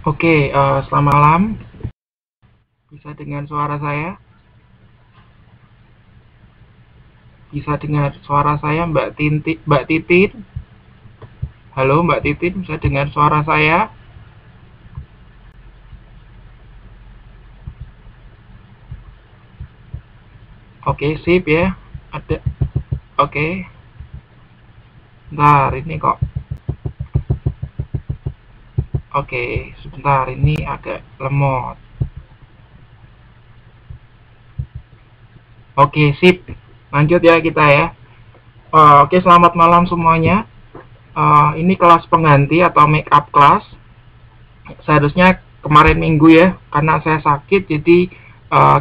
Oke, selamat malam. Bisa dengar suara saya? Bisa dengar suara saya, Mbak Titin? Halo, Mbak Titin, bisa dengar suara saya? Oke, sip ya. Ada. Oke. Bentar, ini kok. Oke, sebentar, ini agak lemot. Oke, sip. Lanjut ya kita ya. Oke, selamat malam semuanya. Ini kelas pengganti atau make up class. Seharusnya kemarin minggu ya, karena saya sakit, jadi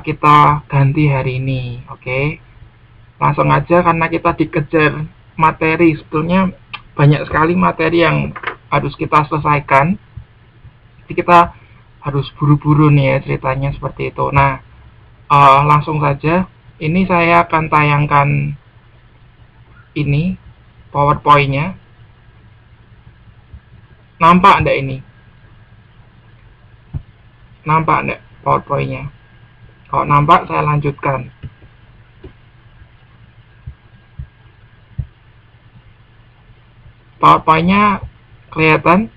kita ganti hari ini. Oke, langsung aja karena kita dikejar materi. Sebetulnya banyak sekali materi yang harus kita selesaikan. Jadi kita harus buru-buru nih ya ceritanya seperti itu. Nah, langsung saja. Ini saya akan tayangkan ini PowerPoint-nya. Nampak enggak ini? Nampak enggak PowerPoint-nya? Kalau nampak saya lanjutkan. PowerPoint-nya kelihatan?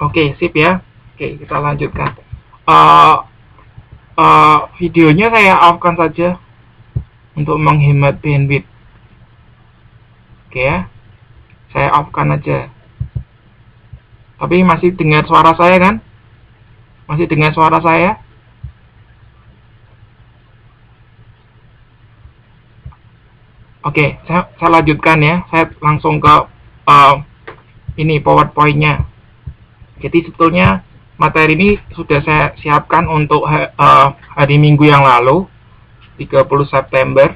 Oke, sip ya. Oke, kita lanjutkan. Videonya saya off-kan saja untuk menghemat bandwidth. Oke ya, saya off-kan aja. Tapi masih dengar suara saya kan? Masih dengar suara saya? Oke, saya lanjutkan ya. Saya langsung ke ini PowerPoint-nya. Jadi sebetulnya materi ini sudah saya siapkan untuk hari Minggu yang lalu, 30 September.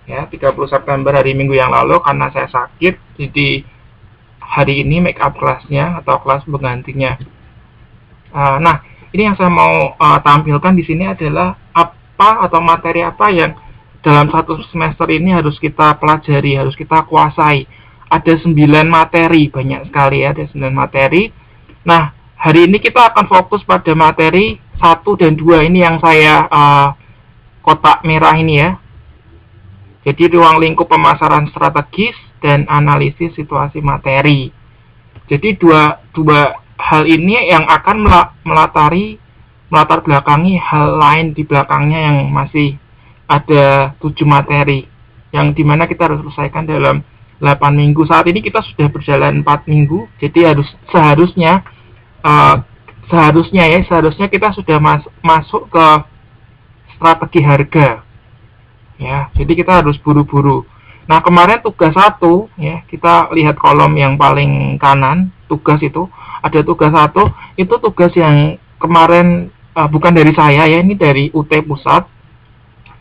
Ya, 30 September hari Minggu yang lalu karena saya sakit, jadi hari ini make up kelasnya atau kelas penggantinya. Nah, ini yang saya mau tampilkan di sini adalah apa atau materi apa yang dalam satu semester ini harus kita pelajari, harus kita kuasai. Ada 9 materi, banyak sekali ya, ada 9 materi. Nah, hari ini kita akan fokus pada materi 1 dan 2 ini yang saya kotak merah ini ya. Jadi ruang lingkup pemasaran strategis dan analisis situasi materi. Jadi dua hal ini yang akan melatar belakangi hal lain di belakangnya yang masih ada 7 materi yang dimana kita harus selesaikan dalam 8 minggu. Saat ini kita sudah berjalan 4 minggu, jadi seharusnya kita sudah masuk ke strategi harga. Ya, jadi kita harus buru-buru. Nah, kemarin tugas 1 ya, kita lihat kolom yang paling kanan, tugas itu ada tugas 1, itu tugas yang kemarin bukan dari saya ya, ini dari UT Pusat.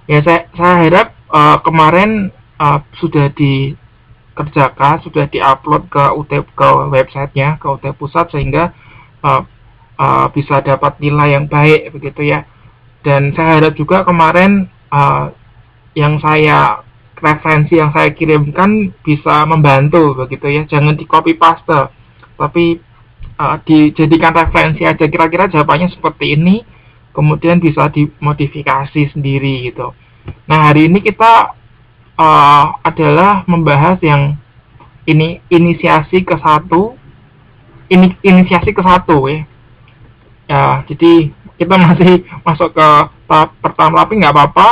Ya, saya harap kemarin sudah dikerjakan, sudah diupload ke websitenya, ke UT Pusat, sehingga bisa dapat nilai yang baik begitu ya. Dan saya harap juga kemarin referensi yang saya kirimkan bisa membantu begitu ya. Jangan di copy paste, tapi dijadikan referensi aja. Kira-kira jawabannya seperti ini, kemudian bisa dimodifikasi sendiri gitu. Nah, hari ini kita adalah membahas yang ini inisiasi ke satu ya. Ya, jadi kita masih masuk ke tahap pertama, tapi nggak apa-apa.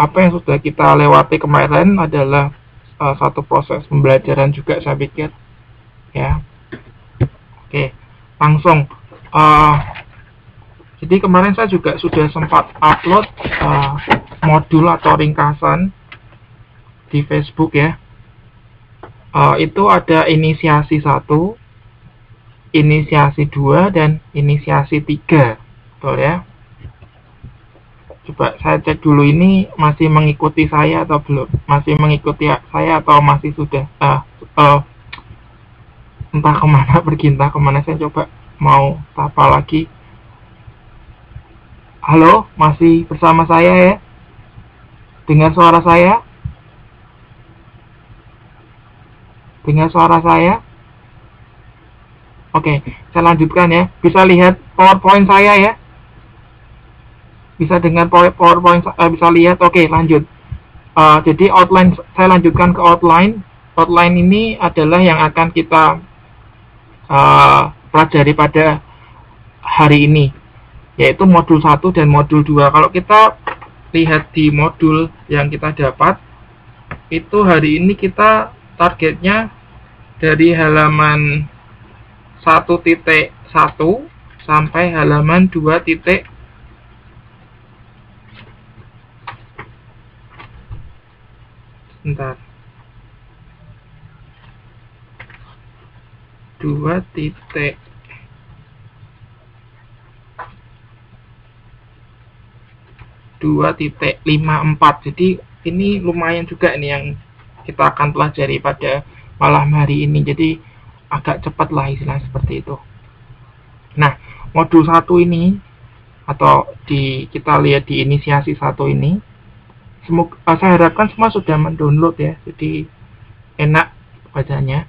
Apa yang sudah kita lewati kemarin adalah satu proses pembelajaran juga, saya pikir ya. Oke, langsung jadi kemarin saya juga sudah sempat upload modul atau ringkasan di Facebook ya. Itu ada inisiasi 1, inisiasi 2, dan inisiasi 3, betul ya. Coba saya cek dulu ini masih mengikuti saya atau belum, masih mengikuti saya atau masih sudah entah kemana pergi, entah kemana. Saya coba mau sapa lagi. Halo, masih bersama saya ya? Dengar suara saya? Dengar suara saya? Oke, saya lanjutkan ya. Bisa lihat PowerPoint saya ya? Bisa dengar PowerPoint, bisa lihat. Oke, lanjut. Jadi outline, saya lanjutkan ke outline. Outline ini adalah yang akan kita pelajari pada hari ini, yaitu modul 1 dan modul 2. Kalau kita lihat di modul yang kita dapat, itu hari ini kita targetnya dari halaman 1.1 sampai halaman 2. Bentar. 2.54. Jadi ini lumayan juga nih yang kita akan pelajari pada malam hari ini. Jadi agak cepat lah istilah seperti itu. Nah, modul 1 ini atau kita lihat di inisiasi 1 ini, saya harapkan semua sudah mendownload ya, jadi enak bacanya.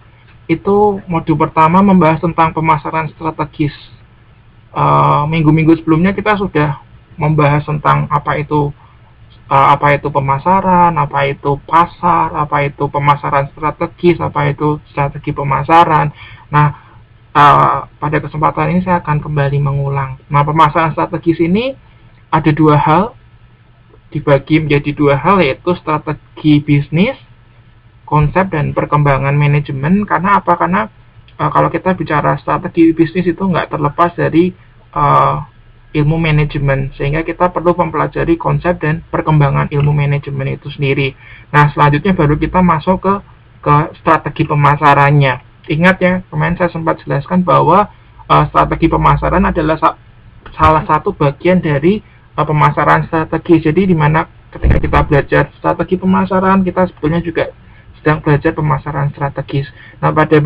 Itu modul pertama membahas tentang pemasaran strategis. Minggu-minggu sebelumnya kita sudah membahas tentang apa itu pemasaran, apa itu pasar, apa itu pemasaran strategis, apa itu strategi pemasaran. Nah, pada kesempatan ini saya akan kembali mengulang. Nah, pemasaran strategis ini ada 2 hal, dibagi menjadi 2 hal, yaitu strategi bisnis, konsep, dan perkembangan manajemen. Karena apa? Karena kalau kita bicara strategi bisnis itu nggak terlepas dari ilmu manajemen, sehingga kita perlu mempelajari konsep dan perkembangan ilmu manajemen itu sendiri. Nah, selanjutnya baru kita masuk ke strategi pemasarannya. Ingat ya, kemarin saya sempat jelaskan bahwa strategi pemasaran adalah salah satu bagian dari pemasaran strategi. Jadi dimana ketika kita belajar strategi pemasaran, kita sebetulnya juga sedang belajar pemasaran strategis. Nah, pada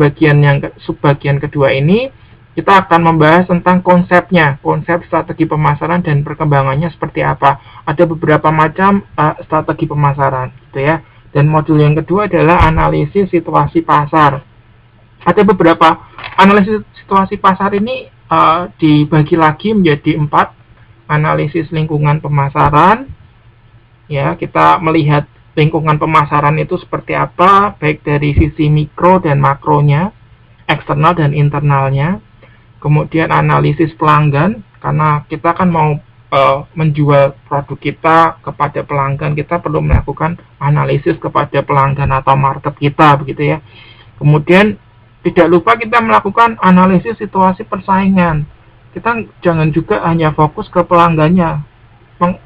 subbagian kedua ini kita akan membahas tentang konsepnya, konsep strategi pemasaran dan perkembangannya seperti apa. Ada beberapa macam strategi pemasaran, gitu ya. Dan modul yang kedua adalah analisis situasi pasar. Ada beberapa analisis situasi pasar ini dibagi lagi menjadi 4. Analisis lingkungan pemasaran, ya, kita melihat lingkungan pemasaran itu seperti apa, baik dari sisi mikro dan makronya, eksternal dan internalnya. Kemudian analisis pelanggan, karena kita kan mau menjual produk kita kepada pelanggan, kita perlu melakukan analisis kepada pelanggan atau market kita, begitu ya. Kemudian tidak lupa kita melakukan analisis situasi persaingan. Kita jangan juga hanya fokus ke pelanggannya,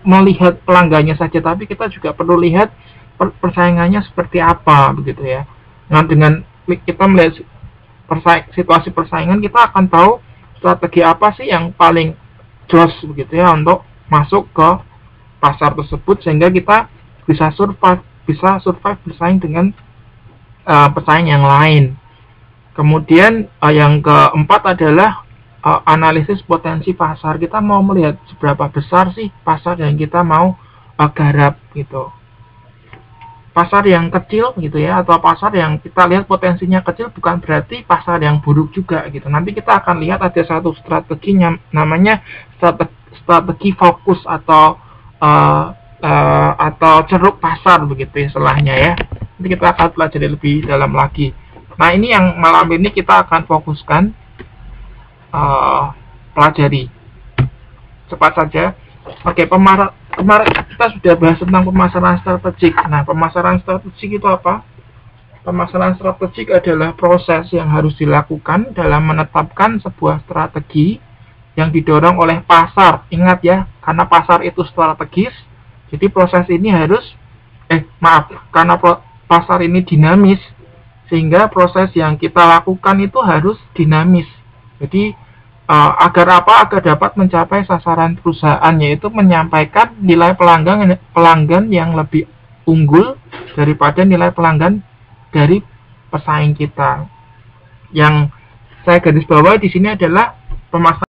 melihat pelanggannya saja, tapi kita juga perlu lihat persaingannya seperti apa, begitu ya. Nah, dengan kita melihat situasi persaingan, kita akan tahu strategi apa sih yang paling jos, begitu ya, untuk masuk ke pasar tersebut, sehingga kita bisa survive bersaing dengan pesaing yang lain. Kemudian yang keempat adalah analisis potensi pasar. Kita mau melihat seberapa besar sih pasar yang kita mau garap, gitu. Pasar yang kecil, gitu ya, atau pasar yang kita lihat potensinya kecil bukan berarti pasar yang buruk juga, gitu. Nanti kita akan lihat ada satu strateginya, namanya strategi fokus atau ceruk pasar, begitu istilahnya ya. Nanti kita akan pelajari lebih dalam lagi. Nah, ini yang malam ini kita akan fokuskan pelajari. Cepat saja. Oke, kemarin kita sudah bahas tentang pemasaran strategik. Nah, pemasaran strategik itu apa? Pemasaran strategik adalah proses yang harus dilakukan dalam menetapkan sebuah strategi yang didorong oleh pasar. Ingat ya, karena pasar itu strategis, jadi proses ini harus karena pasar ini dinamis, sehingga proses yang kita lakukan itu harus dinamis. Jadi agar apa? Agar dapat mencapai sasaran perusahaan, yaitu menyampaikan nilai pelanggan yang lebih unggul daripada nilai pelanggan dari pesaing kita. Yang saya garis bawahi di sini adalah pemasaran